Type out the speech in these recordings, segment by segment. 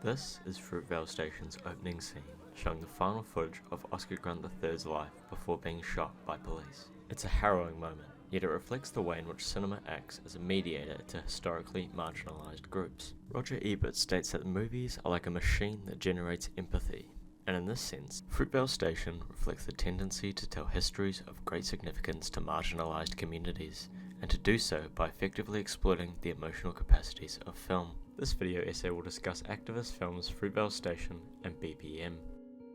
This is Fruitvale Station's opening scene, showing the final footage of Oscar Grant III's life before being shot by police. It's a harrowing moment, yet it reflects the way in which cinema acts as a mediator to historically marginalised groups. Roger Ebert states that movies are like a machine that generates empathy, and in this sense, Fruitvale Station reflects the tendency to tell histories of great significance to marginalised communities, and to do so by effectively exploiting the emotional capacities of film. This video essay will discuss activist films Fruitvale Station and BPM.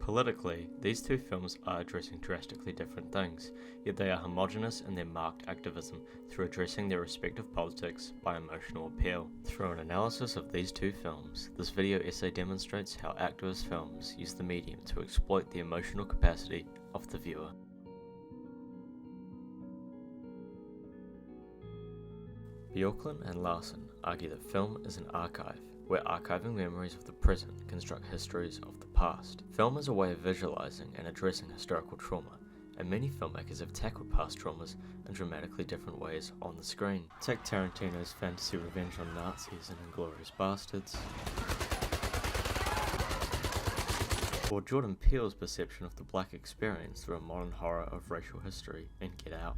Politically, these two films are addressing drastically different things, yet they are homogeneous in their marked activism through addressing their respective politics by emotional appeal. Through an analysis of these two films, this video essay demonstrates how activist films use the medium to exploit the emotional capacity of the viewer. Bjorklund and Larson argue that film is an archive, where archiving memories of the present construct histories of the past. Film is a way of visualizing and addressing historical trauma, and many filmmakers have tackled past traumas in dramatically different ways on the screen. Take Tarantino's fantasy revenge on Nazis in *Inglourious Bastards*, or Jordan Peele's perception of the black experience through a modern horror of racial history in *Get Out*.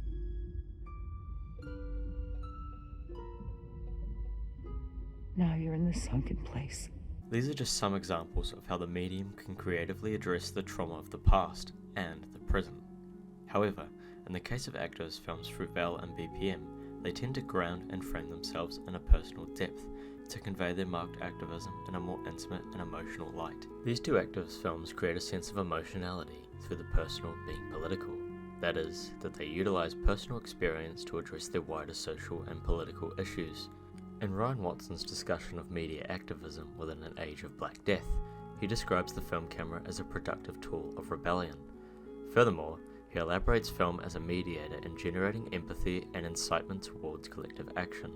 Now you're in this sunken place. These are just some examples of how the medium can creatively address the trauma of the past and the present. However, in the case of activist films Fruitvale and BPM, they tend to ground and frame themselves in a personal depth to convey their marked activism in a more intimate and emotional light. These two activist films create a sense of emotionality through the personal being political. That is, that they utilize personal experience to address their wider social and political issues. In Ryan Watson's discussion of media activism within an age of Black Death, he describes the film camera as a productive tool of rebellion. Furthermore, he elaborates film as a mediator in generating empathy and incitement towards collective action.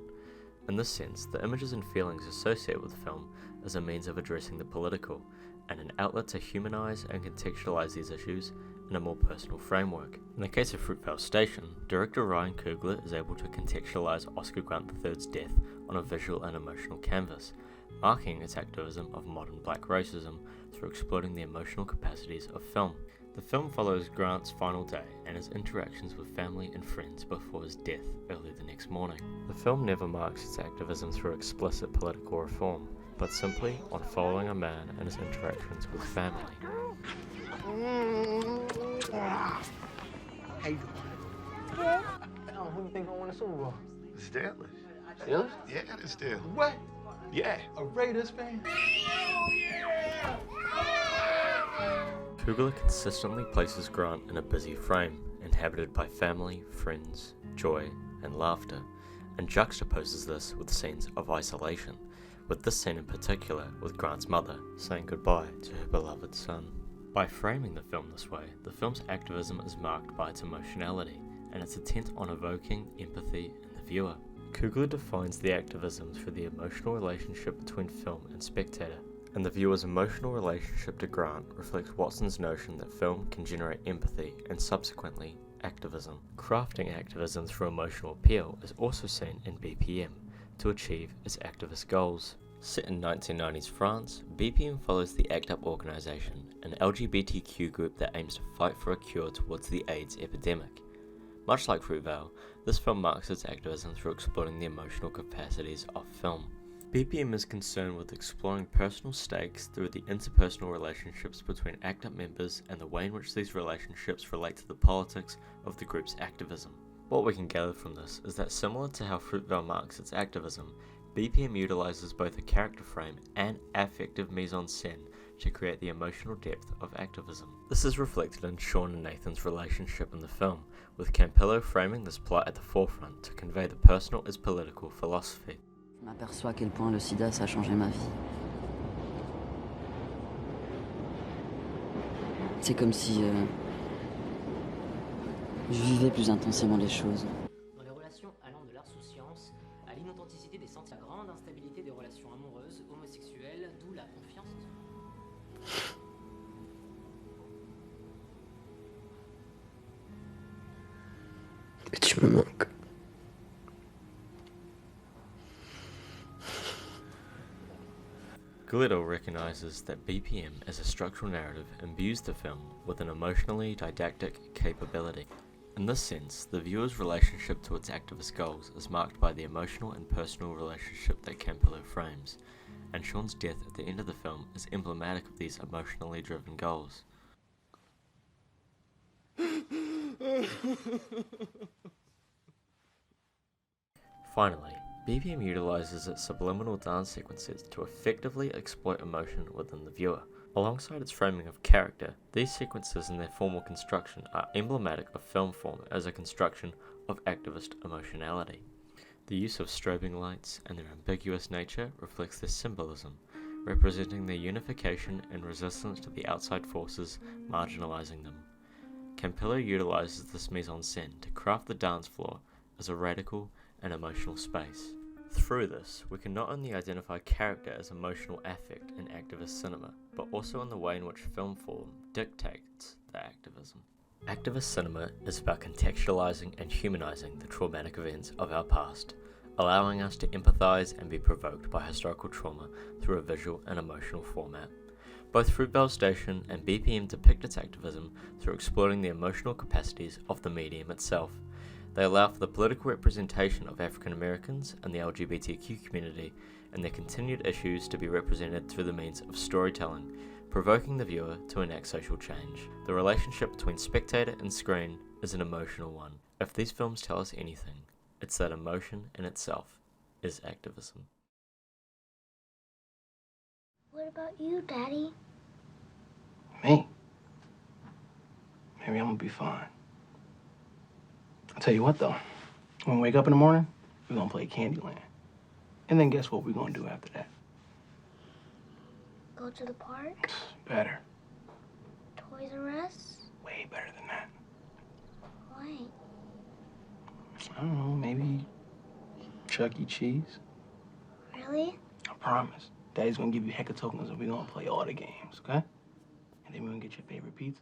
In this sense, the images and feelings associated with film as a means of addressing the political, and an outlet to humanize and contextualize these issues in a more personal framework. In the case of Fruitvale Station, director Ryan Coogler is able to contextualize Oscar Grant III's death on a visual and emotional canvas, marking its activism of modern black racism through exploiting the emotional capacities of film. The film follows Grant's final day and his interactions with family and friends before his death early the next morning. The film never marks its activism through explicit political reform, but simply on following a man and his interactions with family. How you doing? Yeah. Who do you think gonna win the Super Bowl? The Steelers. Steelers? Yeah, the Steelers. What? Yeah. A Raiders fan? Coogler consistently places Grant in a busy frame, inhabited by family, friends, joy, and laughter, and juxtaposes this with scenes of isolation, with this scene in particular with Grant's mother saying goodbye to her beloved son. By framing the film this way, the film's activism is marked by its emotionality and its intent on evoking empathy in the viewer. Coogler defines the activism through the emotional relationship between film and spectator, and the viewer's emotional relationship to Grant reflects Watson's notion that film can generate empathy and subsequently activism. Crafting activism through emotional appeal is also seen in BPM to achieve its activist goals. Set in 1990s France, BPM follows the ACT UP organization, an LGBTQ group that aims to fight for a cure towards the AIDS epidemic. Much like Fruitvale, this film marks its activism through exploiting the emotional capacities of film. BPM is concerned with exploring personal stakes through the interpersonal relationships between ACT UP members and the way in which these relationships relate to the politics of the group's activism. What we can gather from this is that similar to how Fruitvale marks its activism, BPM utilizes both a character frame and affective mise-en-scène to create the emotional depth of activism. This is reflected in Sean and Nathan's relationship in the film, with Campillo framing this plot at the forefront to convey the personal as political philosophy. Je m'aperçois à quel point le sida ça a changé ma vie. C'est comme si je vivais plus intensément les choses. Dans les relations allant de l'insouciance à l'inauthenticité des sentiments, la grande instabilité des relations amoureuses, homosexuelles, d'où la confiance. Et tu me manques. Gledel recognizes that BPM as a structural narrative imbues the film with an emotionally didactic capability. In this sense, the viewer's relationship to its activist goals is marked by the emotional and personal relationship that Campillo frames, and Sean's death at the end of the film is emblematic of these emotionally driven goals. Finally, BPM utilizes its subliminal dance sequences to effectively exploit emotion within the viewer. Alongside its framing of character, these sequences and their formal construction are emblematic of film form as a construction of activist emotionality. The use of strobing lights and their ambiguous nature reflects this symbolism, representing their unification and resistance to the outside forces marginalizing them. Campillo utilizes this mise-en-scène to craft the dance floor as a radical and emotional space. Through this, we can not only identify character as emotional affect in activist cinema, but also in the way in which film form dictates the activism. Activist cinema is about contextualizing and humanizing the traumatic events of our past, allowing us to empathize and be provoked by historical trauma through a visual and emotional format. Both Fruitvale Station and BPM depict its activism through exploiting the emotional capacities of the medium itself. They allow for the political representation of African Americans and the LGBTQ community and their continued issues to be represented through the means of storytelling, provoking the viewer to enact social change. The relationship between spectator and screen is an emotional one. If these films tell us anything, it's that emotion in itself is activism. What about you, Daddy? Me? Maybe I'm gonna be fine. I'll tell you what, though. When we wake up in the morning, we're gonna play Candyland. And then guess what we're gonna do after that? Go to the park? Better. Toys R Us? Way better than that. Why? I don't know, maybe Chuck E. Cheese? Really? I promise. Daddy's gonna give you heck of tokens and we're gonna play all the games, okay? And then we're gonna get your favorite pizza.